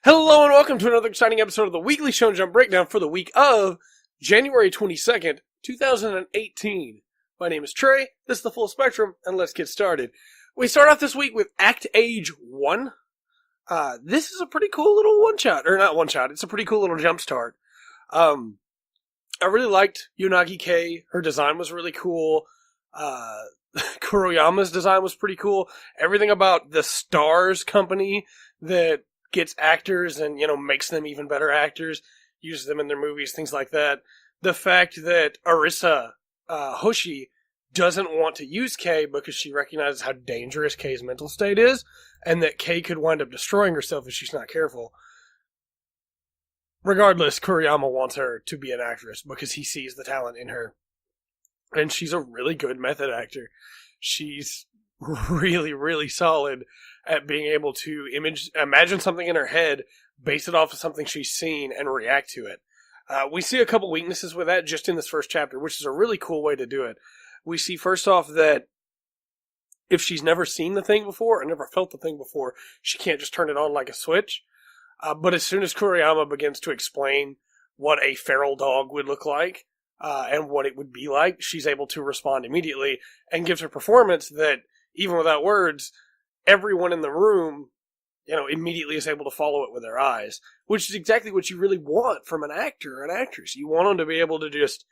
Hello and welcome to another exciting episode of the Weekly Shonen Jump Breakdown for the week of January 22nd, 2018. My name is Trey, this is the Full Spectrum, and let's get started. We start off this week with Act Age 1. This is a pretty cool little one-shot, or not one-shot, it's a pretty cool little jump start. I really liked Unagi K, her design was really cool. Kuroyama's design was pretty cool. Everything about the Stars company that gets actors and, makes them even better actors, uses them in their movies, things like that. The fact that Arisa Hoshi doesn't want to use Kei because she recognizes how dangerous Kei's mental state is, and that Kei could wind up destroying herself if she's not careful. Regardless, Kuriyama wants her to be an actress because he sees the talent in her. And she's a really good method actor. She's really, really solid at being able to imagine something in her head, base it off of something she's seen, and react to it. We see a couple weaknesses with that just in this first chapter, which is a really cool way to do it. We see first off that if she's never seen the thing before or never felt the thing before, she can't just turn it on like a switch. But as soon as Kuriyama begins to explain what a feral dog would look like, and what it would be like, she's able to respond immediately and gives her performance that, even without words, everyone in the room, immediately is able to follow it with their eyes, which is exactly what you really want from an actor or an actress. You want them to be able to just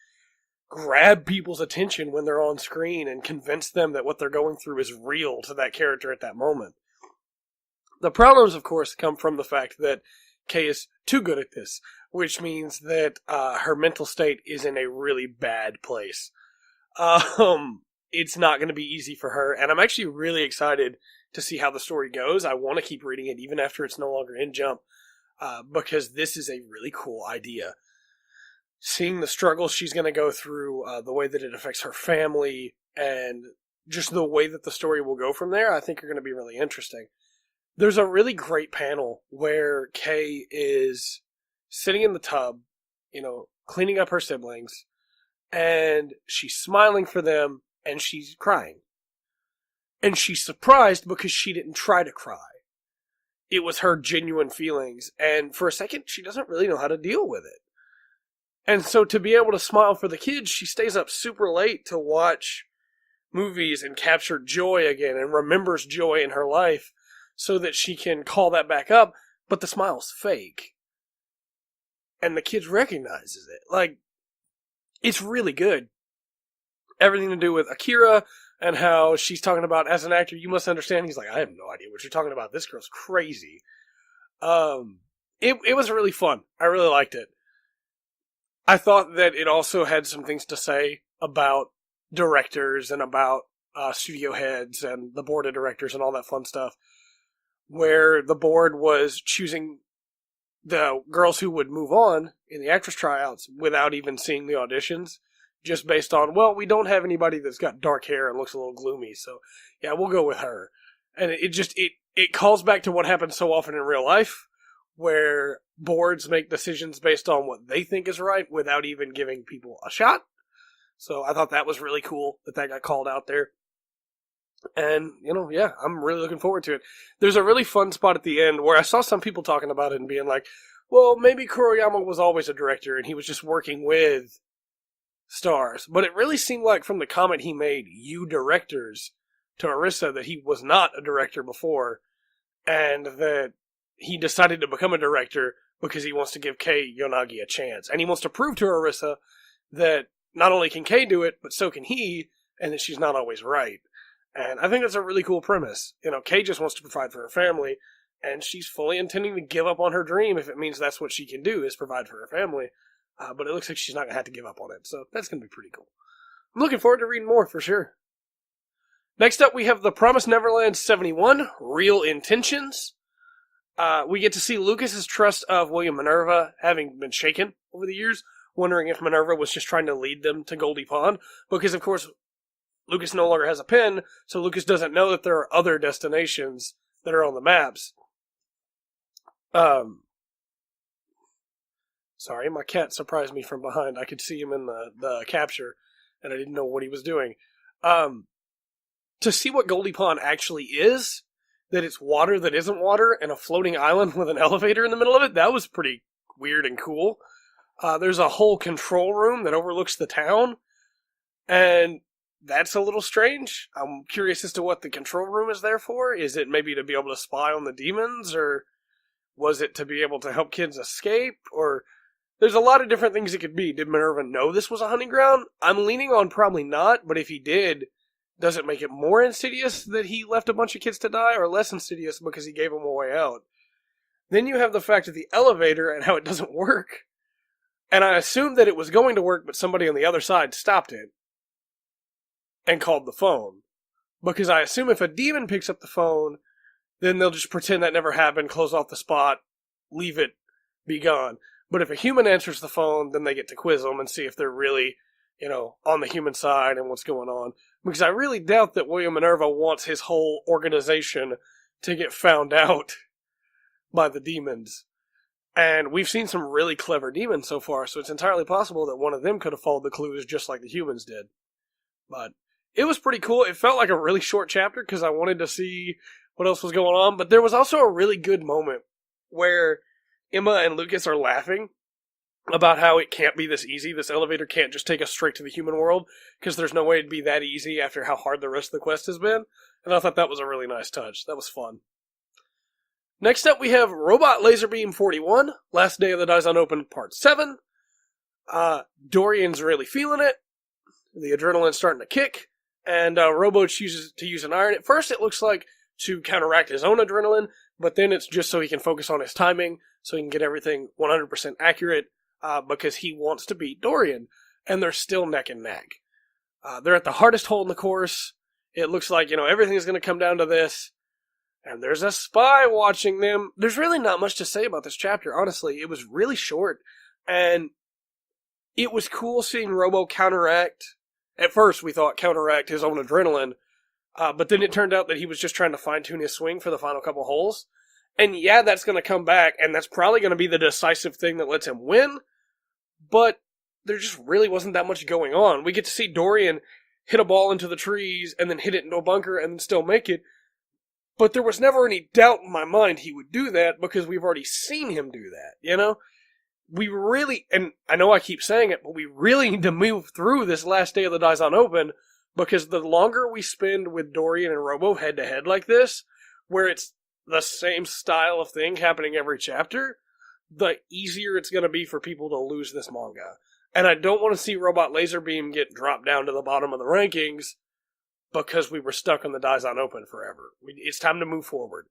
grab people's attention when they're on screen and convince them that what they're going through is real to that character at that moment. The problems, of course, come from the fact that Kei is too good at this, which means that her mental state is in a really bad place. It's not going to be easy for her, and I'm actually really excited to see how the story goes. I want to keep reading it even after it's no longer in Jump, because this is a really cool idea. Seeing the struggles she's going to go through, the way that it affects her family, and just the way that the story will go from there, I think are going to be really interesting. There's a really great panel where Kei is sitting in the tub, cleaning up her siblings, and she's smiling for them, and she's crying. And she's surprised because she didn't try to cry. It was her genuine feelings, and for a second, she doesn't really know how to deal with it. And so to be able to smile for the kids, she stays up super late to watch movies and capture joy again, and remembers joy in her life, so that she can call that back up, but the smile's fake. And the kids recognizes it. It's really good. Everything to do with Akira, and how she's talking about, as an actor, you must understand. He's like, I have no idea what you're talking about. This girl's crazy. It was really fun. I really liked it. I thought that it also had some things to say about directors and about studio heads and the board of directors and all that fun stuff, where the board was choosing the girls who would move on in the actress tryouts without even seeing the auditions, just based on, well, we don't have anybody that's got dark hair and looks a little gloomy, so yeah, we'll go with her. And it calls back to what happens so often in real life, where boards make decisions based on what they think is right without even giving people a shot. So I thought that was really cool that got called out there. And, I'm really looking forward to it. There's a really fun spot at the end where I saw some people talking about it and being like, well, maybe Kuroyama was always a director and he was just working with stars. But it really seemed like from the comment he made, you directors, to Arisa, that he was not a director before, and that he decided to become a director because he wants to give Kei Yonagi a chance. And he wants to prove to Arisa that not only can Kei do it, but so can he, and that she's not always right. And I think that's a really cool premise. Kei just wants to provide for her family, and she's fully intending to give up on her dream if it means that's what she can do, is provide for her family. But it looks like she's not going to have to give up on it, so that's going to be pretty cool. I'm looking forward to reading more, for sure. Next up, we have The Promised Neverland 71, Real Intentions. We get to see Lucas's trust of William Minerva having been shaken over the years, wondering if Minerva was just trying to lead them to Goldie Pond, because, of course, Lucas no longer has a pen, so Lucas doesn't know that there are other destinations that are on the maps. Sorry, my cat surprised me from behind. I could see him in the capture, and I didn't know what he was doing. To see what Goldie Pond actually is, that it's water that isn't water and a floating island with an elevator in the middle of it. That was pretty weird and cool. There's a whole control room that overlooks the town, and that's a little strange. I'm curious as to what the control room is there for. Is it maybe to be able to spy on the demons, or was it to be able to help kids escape? Or there's a lot of different things it could be. Did Minerva know this was a hunting ground? I'm leaning on probably not, but if he did, does it make it more insidious that he left a bunch of kids to die, or less insidious because he gave them a way out? Then you have the fact of the elevator and how it doesn't work. And I assumed that it was going to work, but somebody on the other side stopped it and called the phone. Because I assume if a demon picks up the phone, then they'll just pretend that never happened, close off the spot, leave it, be gone. But if a human answers the phone, then they get to quiz them and see if they're really, on the human side and what's going on. Because I really doubt that William Minerva wants his whole organization to get found out by the demons. And we've seen some really clever demons so far, so it's entirely possible that one of them could have followed the clues just like the humans did. But it was pretty cool. It felt like a really short chapter because I wanted to see what else was going on. But there was also a really good moment where Emma and Lucas are laughing about how it can't be this easy. This elevator can't just take us straight to the human world because there's no way it'd be that easy after how hard the rest of the quest has been. And I thought that was a really nice touch. That was fun. Next up, we have Robot Laserbeam 41, Last Day of the Daizon Open, Part 7. Dorian's really feeling it. The adrenaline's starting to kick, and Robo chooses to use an iron. At first, it looks like to counteract his own adrenaline, but then it's just so he can focus on his timing, so he can get everything 100% accurate, because he wants to beat Dorian, and they're still neck and neck. They're at the hardest hole in the course. It looks like, everything's going to come down to this. And there's a spy watching them. There's really not much to say about this chapter, honestly. It was really short. And it was cool seeing Robo counteract. At first, we thought counteract his own adrenaline. But then it turned out that he was just trying to fine-tune his swing for the final couple holes. And yeah, that's going to come back. And that's probably going to be the decisive thing that lets him win. But there just really wasn't that much going on. We get to see Dorian hit a ball into the trees and then hit it into a bunker and then still make it. But there was never any doubt in my mind he would do that because we've already seen him do that, We really, and I know I keep saying it, but we really need to move through this last day of the Daizon Open because the longer we spend with Dorian and Robo head to head like this, where it's the same style of thing happening every chapter, the easier it's going to be for people to lose this manga. And I don't want to see Robot Laserbeam get dropped down to the bottom of the rankings because we were stuck on the Daizon Open forever. It's time to move forward.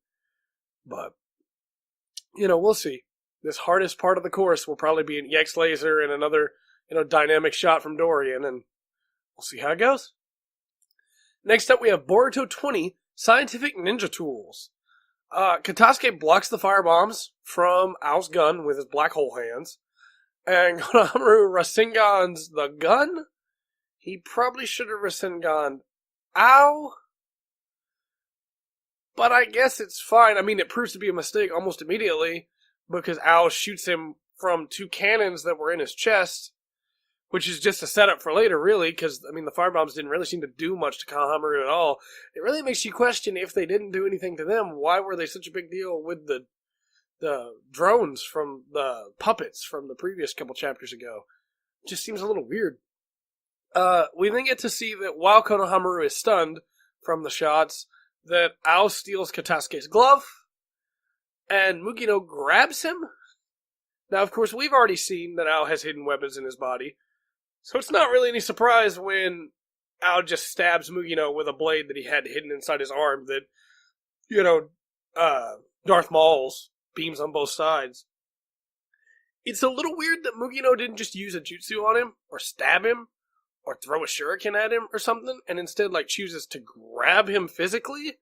But, we'll see. This hardest part of the course will probably be an EX laser and another, dynamic shot from Dorian, and we'll see how it goes. Next up, we have Boruto 20, Scientific Ninja Tools. Katasuke blocks the firebombs from Ao's gun with his black hole hands, and Konohamaru Rasengans the gun? He probably should have Rasengan Ao, but I guess it's fine. I mean, it proves to be a mistake almost immediately, because Ao shoots him from two cannons that were in his chest, which is just a setup for later, really, because, the firebombs didn't really seem to do much to Konohamaru at all. It really makes you question if they didn't do anything to them, why were they such a big deal with the drones from the puppets from the previous couple chapters ago? It just seems a little weird. We then get to see that while Konohamaru is stunned from the shots, that Ao steals Katasuke's glove, and Mugino grabs him. Now, of course, we've already seen that Ao has hidden weapons in his body, so it's not really any surprise when Ao just stabs Mugino with a blade that he had hidden inside his arm that, Darth Maul's beams on both sides. It's a little weird that Mugino didn't just use a jutsu on him, or stab him, or throw a shuriken at him or something, and instead, chooses to grab him physically.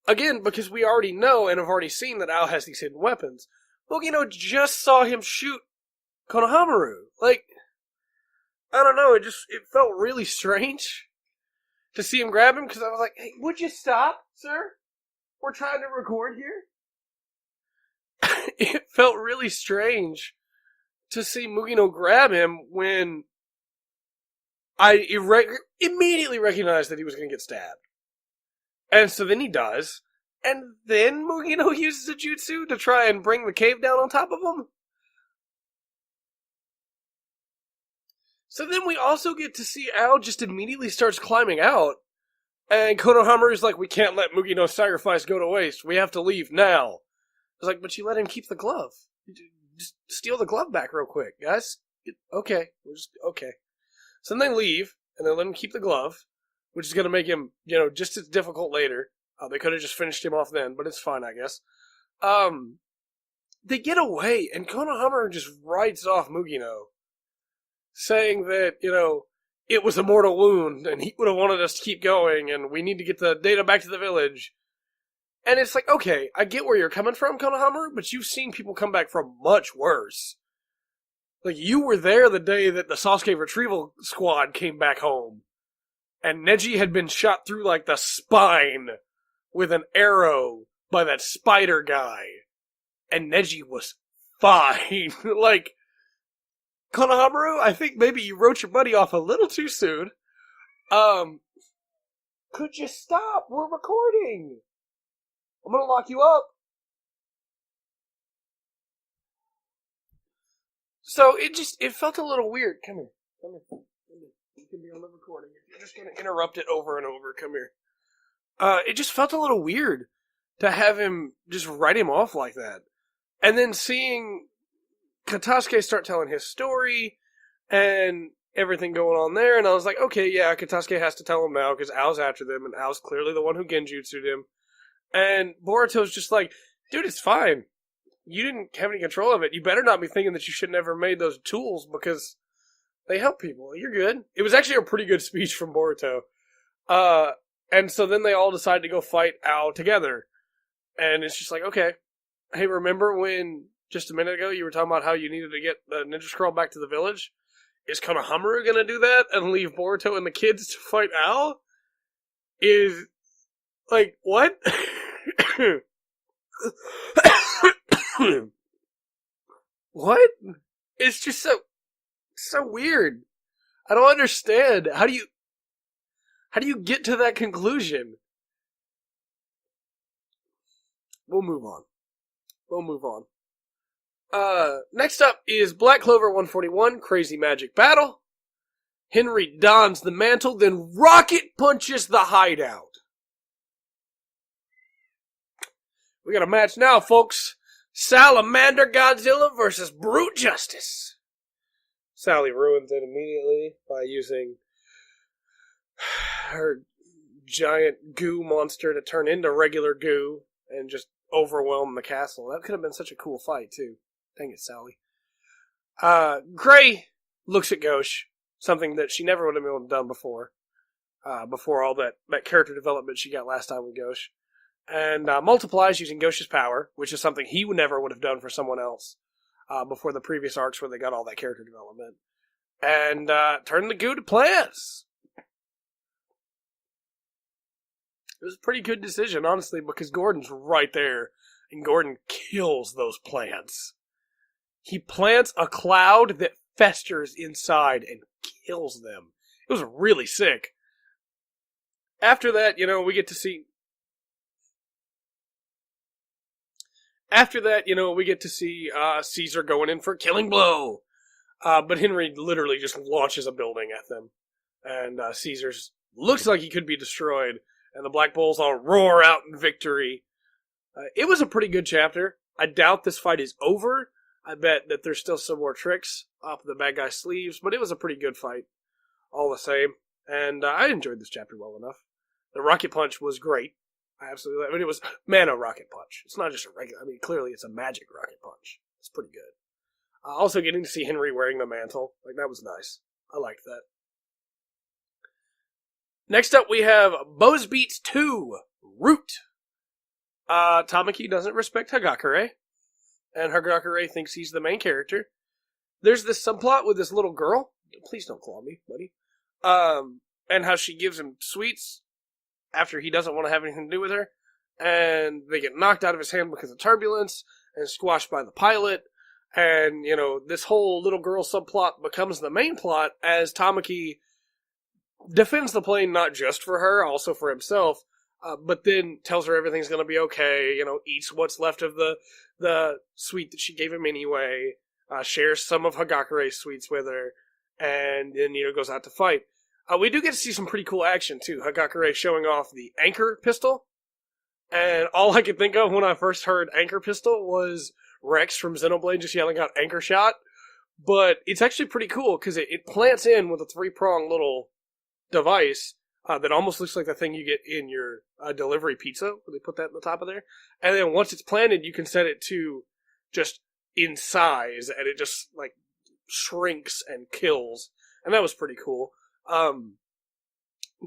Again, because we already know and have already seen that Ao has these hidden weapons. Mugino just saw him shoot Konohamaru. I don't know, it felt really strange to see him grab him, because I was like, hey, would you stop, sir? We're trying to record here. It felt really strange to see Mugino grab him when I immediately recognized that he was going to get stabbed. And so then he does, And then Mugino uses a jutsu to try and bring the cave down on top of him? So then we also get to see Ao just immediately starts climbing out. And Konohamaru's like, we can't let Mugino's sacrifice go to waste. We have to leave now. It's like, but you let him keep the glove. Just steal the glove back real quick, guys. Okay. Okay. So then they leave, and they let him keep the glove, which is going to make him, just as difficult later. They could have just finished him off then, but it's fine, I guess. They get away, and Konohamaru just writes off Mugino, saying that, it was a mortal wound, and he would have wanted us to keep going, and we need to get the data back to the village. And it's like, okay, I get where you're coming from, Konohamaru, but you've seen people come back from much worse. Like, you were there the day that the Sasuke retrieval squad came back home. And Neji had been shot through, like, the spine with an arrow by that spider guy. And Neji was fine. Like, Konohamaru, I think maybe you wrote your buddy off a little too soon. Could you stop? We're recording. I'm gonna lock you up. So it felt a little weird. Come here. You can be on the recording. If you're just gonna interrupt it over and over, come here. It just felt a little weird to have him just write him off like that. And then seeing Katasuke start telling his story and everything going on there, and I was like, okay, yeah, Katasuke has to tell him now because Ao's after them, and Ao's clearly the one who genjutsu'd him. And Boruto's just like, dude, it's fine. You didn't have any control of it. You better not be thinking that you should never made those tools because they help people. You're good. It was actually a pretty good speech from Boruto. And so then they all decide to go fight Ao together. And it's just like, okay. Hey, remember when just a minute ago you were talking about how you needed to get the Ninja Scroll back to the village? Is Konohamaru gonna do that and leave Boruto and the kids to fight Ao? Like, what? What? It's just so weird. I don't understand. How do you get to that conclusion? We'll move on. Next up is Black Clover 141, Crazy Magic Battle. Henry dons the mantle, then rocket punches the hideout. We got a match now, folks. Salamander Godzilla versus Brute Justice. Sally ruins it immediately by using her giant goo monster to turn into regular goo and just overwhelm the castle. That could have been such a cool fight, too. Dang it, Sally. Gray looks at Ghosh, something that she never would have been able to done before. Before all that character development she got last time with Ghosh. And multiplies using Ghosh's power, which is something he never would have done for someone else before the previous arcs where they got all that character development. And turn the goo to plants. It was a pretty good decision, honestly, because Gordon's right there, and Gordon kills those plants. He plants a cloud that festers inside and kills them. It was really sick. After that, we get to see... Caesar going in for a killing blow. But Henry literally just launches a building at them. And Caesar's looks like he could be destroyed. And the Black Bulls all roar out in victory. It was a pretty good chapter. I doubt this fight is over. I bet that there's still some more tricks up the bad guy's sleeves. But it was a pretty good fight. All the same. And I enjoyed this chapter well enough. The rocket punch was great. It was Mana Rocket Punch. It's not just a regular... clearly it's a magic rocket punch. It's pretty good. Also getting to see Henry wearing the mantle. That was nice. I liked that. Next up we have Bozebeats 2, Root. Tamaki doesn't respect Hagakure. And Hagakure thinks he's the main character. There's this subplot with this little girl. Please don't claw me, buddy. And how she gives him sweets after he doesn't want to have anything to do with her. And they get knocked out of his hand because of turbulence and squashed by the pilot. And, this whole little girl subplot becomes the main plot as Tamaki defends the plane not just for her, also for himself, but then tells her everything's going to be okay, eats what's left of the sweet that she gave him anyway, shares some of Hagakure's sweets with her, and then, goes out to fight. We do get to see some pretty cool action, too. Hagakure showing off the anchor pistol, and all I could think of when I first heard anchor pistol was Rex from Xenoblade just yelling out anchor shot, but it's actually pretty cool, because it plants in with a 3-prong little device that almost looks like the thing you get in your delivery pizza, where they put that on the top of there. And then once it's planted, you can set it to just in size, and it just, shrinks and kills. And that was pretty cool.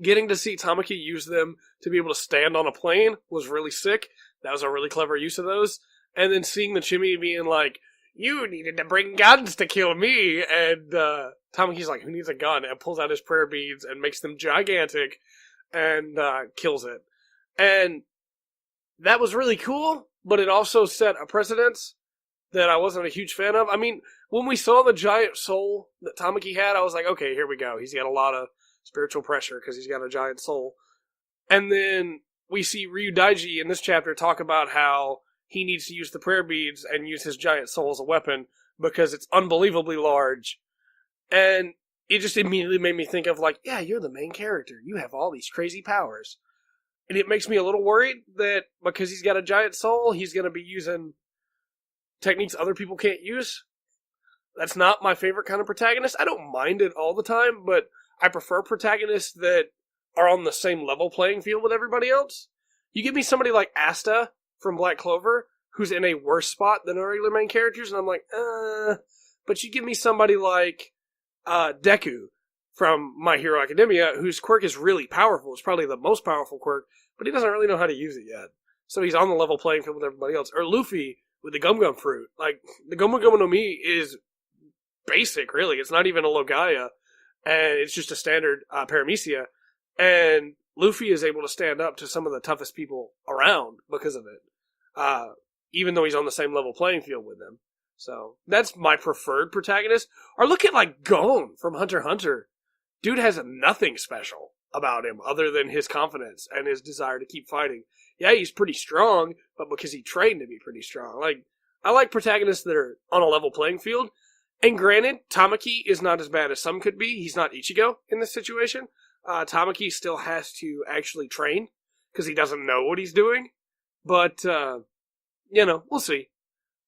Getting to see Tamaki use them to be able to stand on a plane was really sick. That was a really clever use of those. And then seeing the Chimmy being like, you needed to bring guns to kill me, and Tamaki's like, who needs a gun? And pulls out his prayer beads and makes them gigantic and kills it. And that was really cool, but it also set a precedence that I wasn't a huge fan of. I mean, when we saw the giant soul that Tamaki had, I was like, okay, here we go. He's got a lot of spiritual pressure because he's got a giant soul. And then we see Ryu Daiji in this chapter talk about how he needs to use the prayer beads and use his giant soul as a weapon because it's unbelievably large. And it just immediately made me think of yeah, you're the main character. You have all these crazy powers. And it makes me a little worried that because he's got a giant soul, he's going to be using techniques other people can't use. That's not my favorite kind of protagonist. I don't mind it all the time, but I prefer protagonists that are on the same level playing field with everybody else. You give me somebody like Asta from Black Clover, who's in a worse spot than our regular main characters, and I'm like, but you give me somebody like Deku from My Hero Academia, whose quirk is really powerful. It's probably the most powerful quirk, but he doesn't really know how to use it yet. So he's on the level playing field with everybody else. Or Luffy with the Gum Gum Fruit. The Gum Gum no Mi is basic, really. It's not even a Logaya, and it's just a standard Paramecia. And Luffy is able to stand up to some of the toughest people around because of it. Even though he's on the same level playing field with them. So, that's my preferred protagonist. Or look at, Gon from Hunter x Hunter. Dude has nothing special about him other than his confidence and his desire to keep fighting. Yeah, he's pretty strong, but because he trained to be pretty strong. I like protagonists that are on a level playing field. And granted, Tamaki is not as bad as some could be. He's not Ichigo in this situation. Tamaki still has to actually train because he doesn't know what he's doing. But, we'll see.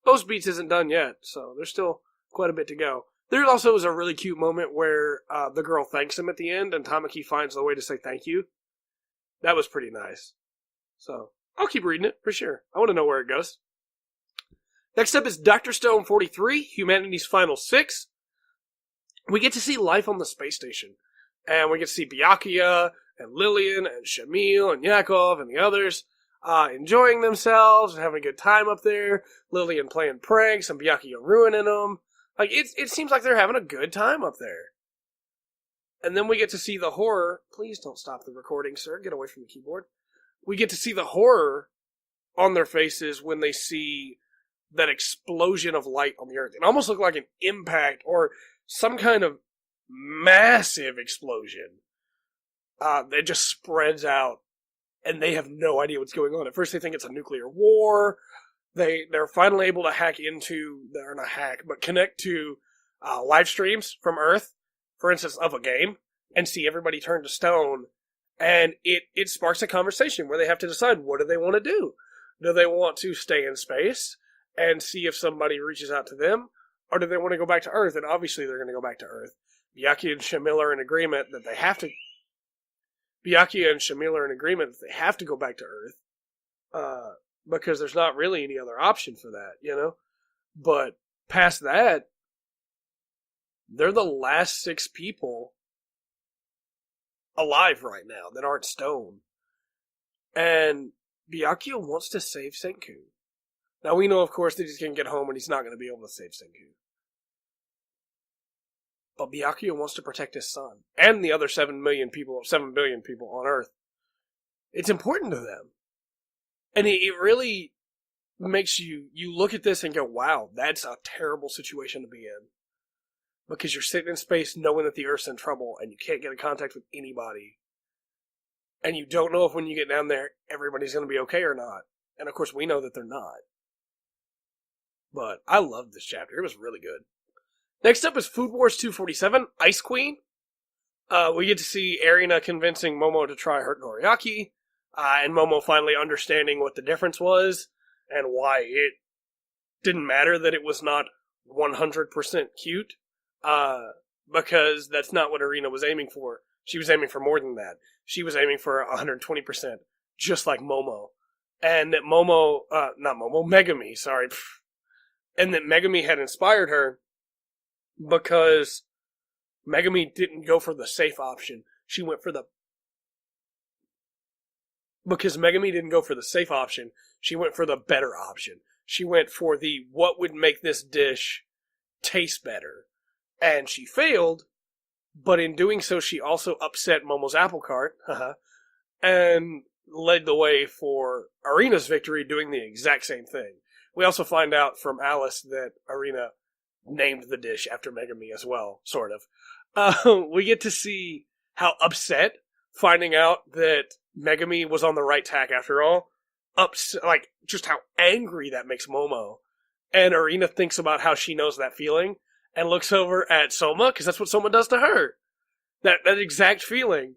Bozebeats isn't done yet, so there's still quite a bit to go. There also was a really cute moment where the girl thanks him at the end, and Tamaki finds a way to say thank you. That was pretty nice. So, I'll keep reading it, for sure. I want to know where it goes. Next up is Dr. Stone 43, Humanity's Final 6. We get to see life on the space station. And we get to see Byakuya, and Lillian, and Shamil, and Yakov, and the others enjoying themselves and having a good time up there. Lillian playing pranks, and Byakuya ruining them. It seems like they're having a good time up there. And then we get to see the horror. Please don't stop the recording, sir. Get away from the keyboard. We get to see the horror on their faces when they see that explosion of light on the Earth. It almost looked like an impact or some kind of massive explosion that just spreads out, and they have no idea what's going on. At first they think it's a nuclear war. They're finally able to connect to live streams from Earth, for instance, of a game, and see everybody turn to stone. And it sparks a conversation where they have to decide, what do they want to do? Do they want to stay in space and see if somebody reaches out to them? Or do they want to go back to Earth? And obviously they're going to go back to Earth. Byakuya and Shamil are in agreement that they have to... go back to Earth. Because there's not really any other option for that, But past that, they're the last 6 people alive right now that aren't stone. And Byakuya wants to save Senku. Now we know, of course, that he's going to get home and he's not going to be able to save Senku. But Byakuya wants to protect his son and the other 7 billion people on Earth. It's important to them. And it really makes you look at this and go, wow, that's a terrible situation to be in. Because you're sitting in space knowing that the Earth's in trouble and you can't get in contact with anybody. And you don't know if when you get down there, everybody's going to be okay or not. And of course, we know that they're not. But I loved this chapter. It was really good. Next up is Food Wars 247, Ice Queen. We get to see Erina convincing Momo to try her Noriaki, and Momo finally understanding what the difference was, and why it didn't matter that it was not 100% cute, because that's not what Erina was aiming for. She was aiming for more than that. She was aiming for 120%, just like Momo. And that Megami, sorry. And that Megami had inspired her because Megami didn't go for the safe option. She went for the... Because Megami didn't go for the safe option, she went for the better option. She went for the what would make this dish taste better. And she failed, but in doing so, she also upset Momo's apple cart, and led the way for Erina's victory doing the exact same thing. We also find out from Alice that Erina named the dish after Megami as well, sort of. We get to see how upset finding out that Megami was on the right tack after all. Like, just how angry that makes Momo. And Erina thinks about how she knows that feeling and looks over at Soma, because that's what Soma does to her. That exact feeling.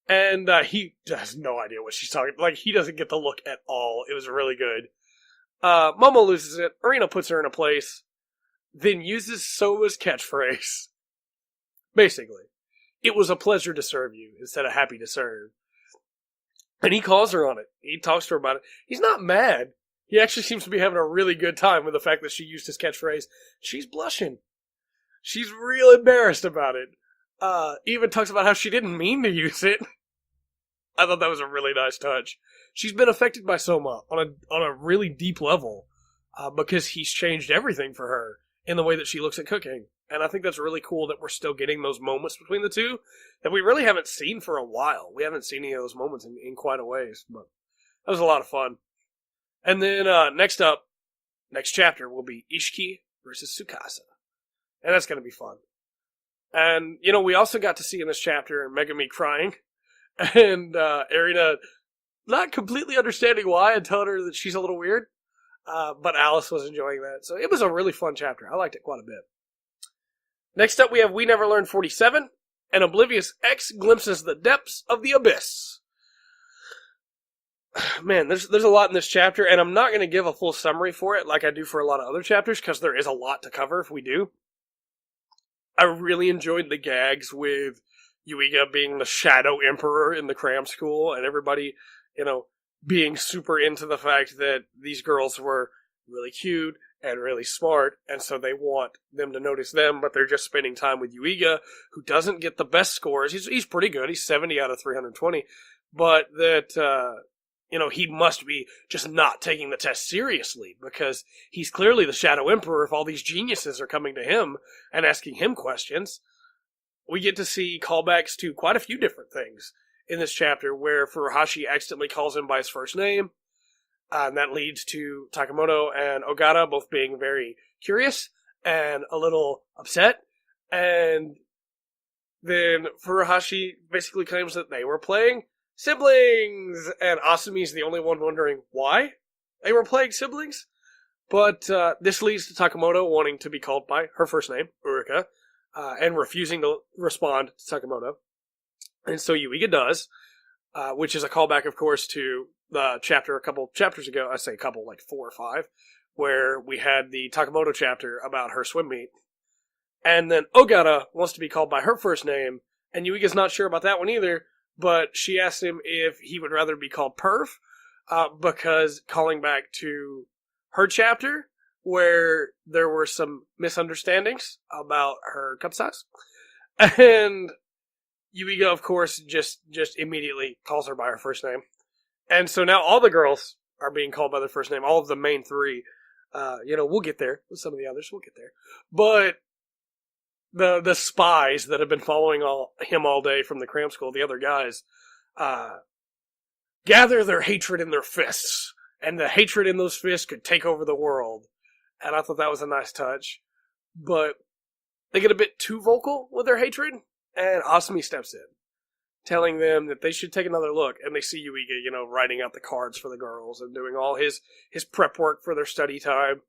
And he has no idea what she's talking about. Like, he doesn't get the look at all. It was really good. Momo loses it. Erina puts her in a place. Then uses Soma's catchphrase. Basically. It was a pleasure to serve you instead of happy to serve. And he calls her on it. He talks to her about it. He's not mad. He actually seems to be having a really good time with the fact that she used his catchphrase. She's blushing. She's real embarrassed about it. Even talks about how she didn't mean to use it. I thought that was a really nice touch. She's been affected by Soma on a really deep level, because he's changed everything for her in the way that she looks at cooking. And I think that's really cool that we're still getting those moments between the two that we really haven't seen for a while. We haven't seen any of those moments in quite a ways, but that was a lot of fun. And then next chapter will be Ishiki versus Tsukasa. And that's going to be fun. And, we also got to see in this chapter Megami crying, and Erina not completely understanding why and telling her that she's a little weird, but Alice was enjoying that. So it was a really fun chapter. I liked it quite a bit. Next up we have We Never Learned 47, and Oblivious X glimpses the depths of the abyss. Man, there's a lot in this chapter, and I'm not going to give a full summary for it like I do for a lot of other chapters, because there is a lot to cover if we do. I really enjoyed the gags with Yuiga being the Shadow Emperor in the cram school, and everybody, being super into the fact that these girls were really cute and really smart, and so they want them to notice them, but they're just spending time with Yuiga, who doesn't get the best scores. He's pretty good. He's 70 out of 320, but that, he must be just not taking the test seriously, because he's clearly the Shadow Emperor if all these geniuses are coming to him and asking him questions. We get to see callbacks to quite a few different things in this chapter, where Furuhashi accidentally calls him by his first name, and that leads to Takamoto and Ogata both being very curious and a little upset, and then Furuhashi basically claims that they were playing siblings, and Asumi's the only one wondering why they were playing siblings. But this leads to Takamoto wanting to be called by her first name, Urika, and refusing to respond to Takamoto. And so Yuiga does, which is a callback, of course, to the chapter a couple chapters ago. I say a couple, like 4 or 5, where we had the Takamoto chapter about her swim meet. And then Ogata wants to be called by her first name, and Yuiga's not sure about that one either, but she asked him if he would rather be called Perf, because calling back to her chapter, where there were some misunderstandings about her cup size. And Yuiga, of course, just immediately calls her by her first name. And so now all the girls are being called by their first name, all of the main 3. We'll get there with some of the others, we'll get there. But the spies that have been following him all day from the cram school, the other guys, gather their hatred in their fists, and the hatred in those fists could take over the world. And I thought that was a nice touch. But they get a bit too vocal with their hatred, and Asumi steps in. telling them that they should take another look, and they see Yuiga, writing out the cards for the girls and doing all his prep work for their study time.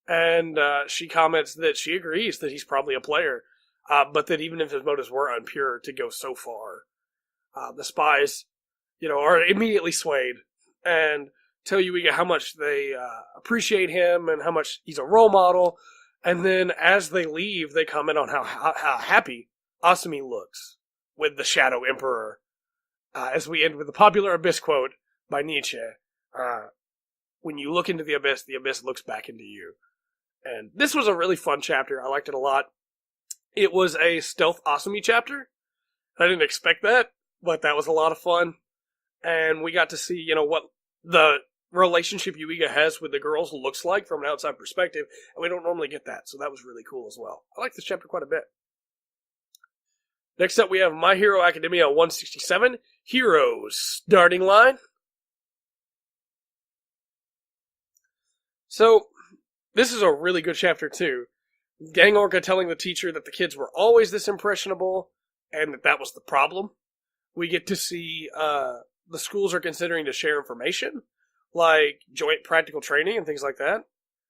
And she comments that she agrees that he's probably a player, but that even if his motives were impure to go so far, the spies, are immediately swayed and tell Yuiga how much they appreciate him and how much he's a role model. And then as they leave, they comment on how happy Asumi looks with the Shadow Emperor. As we end with the popular Abyss quote by Nietzsche, when you look into the Abyss looks back into you. And this was a really fun chapter. I liked it a lot. It was a stealth Asumi chapter. I didn't expect that, but that was a lot of fun. And we got to see, what the relationship Yuiga has with the girls looks like from an outside perspective, and we don't normally get that, so that was really cool as well. I like this chapter quite a bit. Next up, we have My Hero Academia 167, Heroes starting line. So, this is a really good chapter too. Gang Orca telling the teacher that the kids were always this impressionable, and that was the problem. We get to see the schools are considering to share information, like joint practical training and things like that.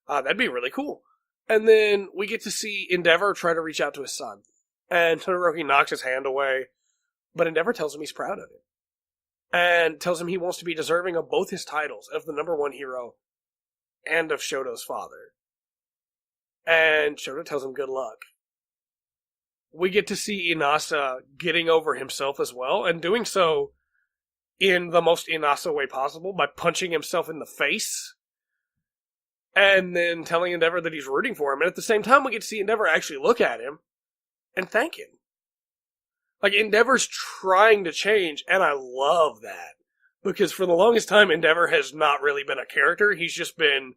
That'd be really cool. And then we get to see Endeavor try to reach out to his son. And Todoroki knocks his hand away, but Endeavor tells him he's proud of him. And tells him he wants to be deserving of both his titles, of the #1 hero, and of Shoto's father. And Shoto tells him good luck. We get to see Inasa getting over himself as well, and doing so in the most Inasa way possible, by punching himself in the face, and then telling Endeavor that he's rooting for him. And at the same time, we get to see Endeavor actually look at him and thank him. Like, Endeavor's trying to change, and I love that. Because for the longest time, Endeavor has not really been a character. He's just been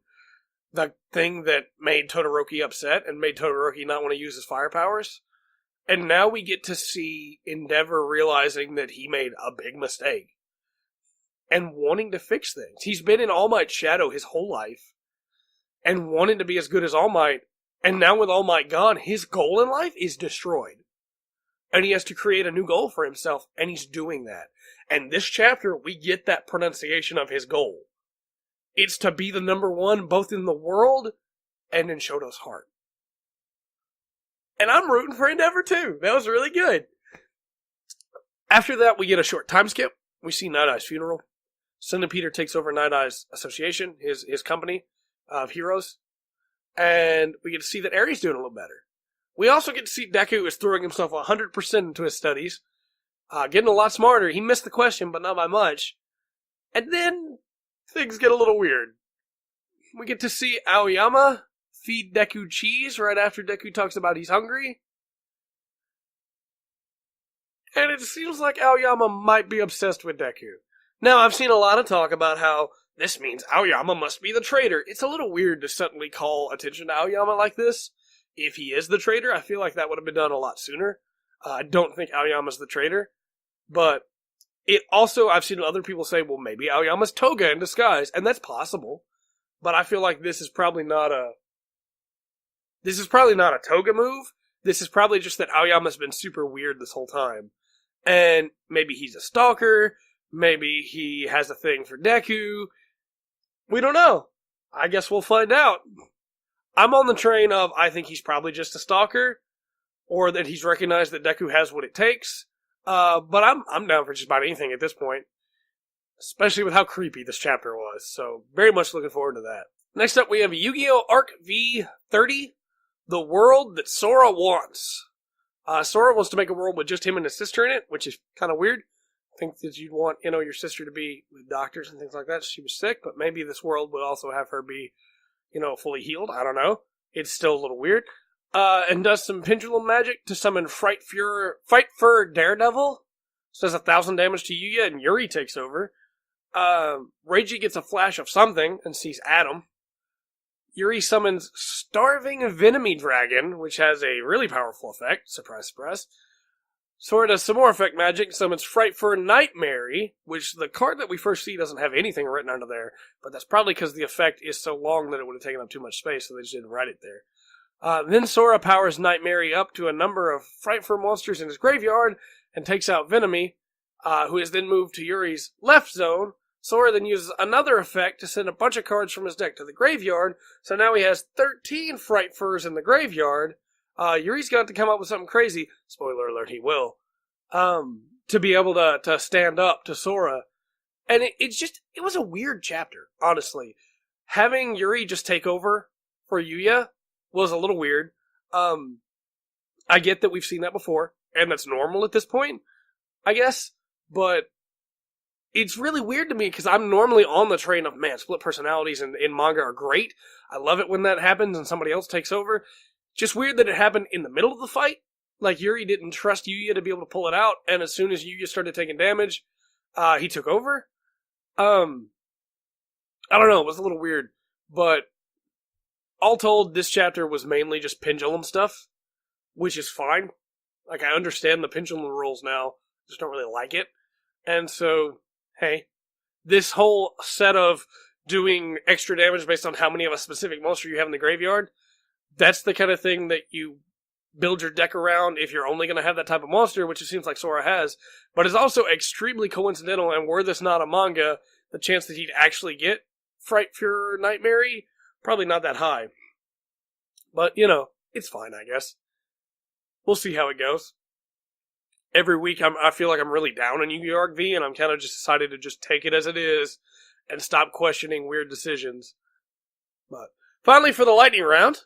the thing that made Todoroki upset and made Todoroki not want to use his fire powers. And now we get to see Endeavor realizing that he made a big mistake and wanting to fix things. He's been in All Might's shadow his whole life and wanted to be as good as All Might. And now with All Might gone, his goal in life is destroyed. And he has to create a new goal for himself, and he's doing that. And this chapter, we get that pronunciation of his goal. It's to be the #1 both in the world and in Shoto's heart. And I'm rooting for Endeavor too. That was really good. After that, we get a short time skip. We see Night Eye's funeral. Centipede takes over Night Eye's association, his company of heroes. And we get to see that Aries doing a little better. We also get to see Deku is throwing himself 100% into his studies. Getting a lot smarter. He missed the question, but not by much. And then things get a little weird. We get to see Aoyama feed Deku cheese right after Deku talks about he's hungry. And it seems like Aoyama might be obsessed with Deku. Now, I've seen a lot of talk about how this means Aoyama must be the traitor. It's a little weird to suddenly call attention to Aoyama like this. If he is the traitor, I feel like that would have been done a lot sooner. I don't think Aoyama's the traitor. But it also, I've seen other people say, well, maybe Aoyama's Toga in disguise. And that's possible. But I feel like this is probably not a Toga move. This is probably just that Aoyama's been super weird this whole time. And maybe he's a stalker. Maybe he has a thing for Deku. We don't know. I guess we'll find out. I'm on the train of, I think he's probably just a stalker. Or that he's recognized that Deku has what it takes. But I'm down for just about anything at this point. Especially with how creepy this chapter was. So, very much looking forward to that. Next up, we have Yu-Gi-Oh! Arc V30. The world that Sora wants. Sora wants to make a world with just him and his sister in it, which is kind of weird. I think that you'd want, your sister to be with doctors and things like that. She was sick, but maybe this world would also have her be, fully healed. I don't know. It's still a little weird. And does some pendulum magic to summon Fight Fur Daredevil. So does 1,000 damage to Yuya, and Yuri takes over. Reiji gets a flash of something and sees Adam. Yuri summons Starving Venomy Dragon, which has a really powerful effect. Surprise, surprise. Sora does some more effect magic, summons Fright for Nightmare, which the card that we first see doesn't have anything written under there, but that's probably because the effect is so long that it would have taken up too much space, so they just didn't write it there. Then Sora powers Nightmare up to a number of Fright for monsters in his graveyard, and takes out Venomy. who is then moved to Yuri's left zone. Sora then uses another effect to send a bunch of cards from his deck to the graveyard, so now he has 13 Fright Furs in the graveyard. Yuri's got to come up with something crazy, spoiler alert, he will, to be able to stand up to Sora. And it was a weird chapter, honestly. Having Yuri just take over for Yuya was a little weird. I get that we've seen that before, and that's normal at this point, I guess, but it's really weird to me because I'm normally on the train of, man, split personalities in manga are great. I love it when that happens and somebody else takes over. Just weird that it happened in the middle of the fight. Like, Yuri didn't trust Yuya to be able to pull it out, and as soon as Yuya started taking damage, he took over. I don't know, it was a little weird, but all told, this chapter was mainly just pendulum stuff, which is fine. Like, I understand the pendulum rules now, just don't really like it. And so, hey, this whole set of doing extra damage based on how many of a specific monster you have in the graveyard, that's the kind of thing that you build your deck around if you're only going to have that type of monster, which it seems like Sora has, but it's also extremely coincidental, and were this not a manga, the chance that he'd actually get Fright Fury Nightmare, probably not that high. But, it's fine, I guess. We'll see how it goes. Every week I feel like I'm really down on Yu-Gi-Oh! Arc V, and I'm kind of just decided to just take it as it is and stop questioning weird decisions. But finally, for the lightning round,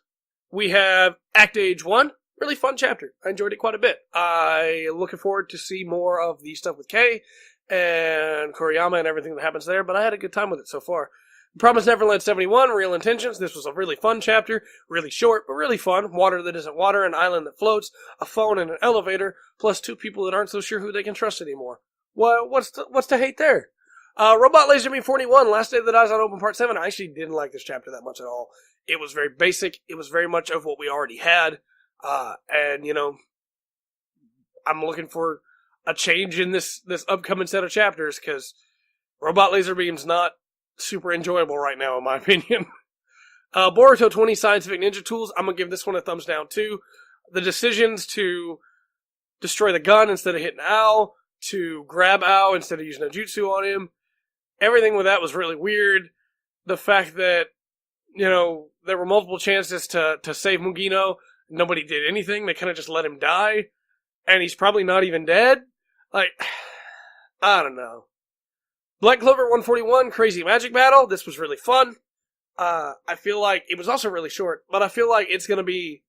we have Act Age 1. Really fun chapter. I enjoyed it quite a bit. I'm looking forward to see more of the stuff with Kei and Kuriyama and everything that happens there, but I had a good time with it so far. Promised Neverland 71, Real Intentions. This was a really fun chapter. Really short, but really fun. Water that isn't water, an island that floats, a phone and an elevator, plus two people that aren't so sure who they can trust anymore. What's to hate there? Robot Laserbeam 41, Last Day of the Daizon Open Part 7. I actually didn't like this chapter that much at all. It was very basic. It was very much of what we already had. And, I'm looking for a change in this upcoming set of chapters, because Robot Laserbeam's not super enjoyable right now, in my opinion. Boruto 20 Scientific Ninja Tools. I'm going to give this one a thumbs down, too. The decisions to destroy the gun instead of hitting Ao, to grab Ao instead of using a jutsu on him, everything with that was really weird. The fact that, there were multiple chances to save Mugino, nobody did anything, they kind of just let him die, and he's probably not even dead. Like, I don't know. Black Clover 141, Crazy Magic Battle. This was really fun. I feel like it was also really short, but I feel like it's going to be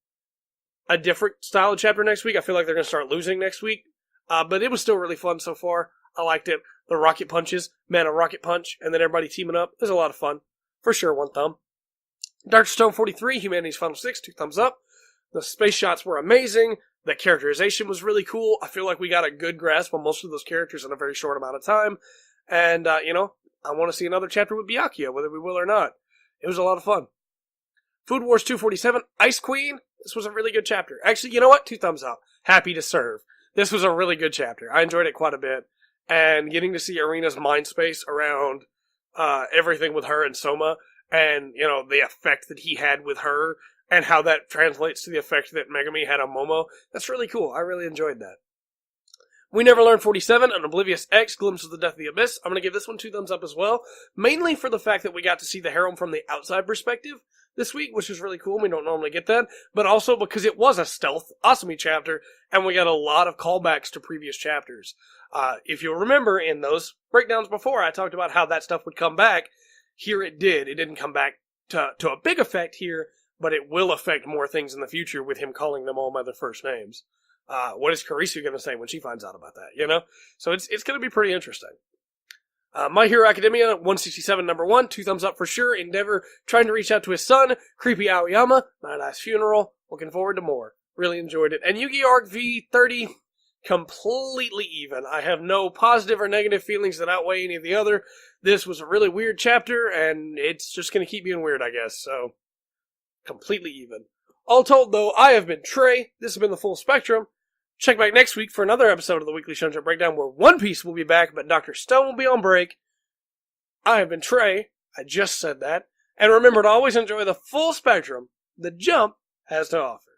a different style of chapter next week. I feel like they're going to start losing next week. But it was still really fun so far. I liked it. The rocket punches, man, a rocket punch, and then everybody teaming up. It was a lot of fun. For sure, one thumb. Dark Stone 43, Humanity's Final 6, 2 thumbs up. The space shots were amazing. The characterization was really cool. I feel like we got a good grasp on most of those characters in a very short amount of time. And, I want to see another chapter with Byakuya, whether we will or not. It was a lot of fun. Food Wars 247, Ice Queen. This was a really good chapter. Actually, you know what? 2 thumbs up. Happy to serve. This was a really good chapter. I enjoyed it quite a bit. And getting to see Arena's mind space around everything with her and Soma, and, the effect that he had with her, and how that translates to the effect that Megami had on Momo, that's really cool. I really enjoyed that. We Never Learned 47, an Oblivious X, Glimpse of the Death of the Abyss. I'm going to give this one 2 thumbs up as well, mainly for the fact that we got to see the harem from the outside perspective this week, which was really cool. We don't normally get that, but also because it was a stealth Asami chapter, and we got a lot of callbacks to previous chapters. If you'll remember, in those breakdowns before, I talked about how that stuff would come back. Here it did. It didn't come back to a big effect here, but it will affect more things in the future with him calling them all by their first names. What is Karisu going to say when she finds out about that, So it's going to be pretty interesting. My Hero Academia, 167, number 1, 2 thumbs up for sure. Endeavor trying to reach out to his son. Creepy Aoyama, Night Eye's Funeral. Looking forward to more. Really enjoyed it. And Yu-Gi-Oh! Arc V30, completely even. I have no positive or negative feelings that outweigh any of the other. This was a really weird chapter, and it's just going to keep being weird, I guess. So, completely even. All told, though, I have been Trey. This has been the Full Spectrum. Check back next week for another episode of the Weekly Shonen Breakdown where One Piece will be back, but Dr. Stone will be on break. I have been Trey. I just said that. And remember to always enjoy the full spectrum the Jump has to offer.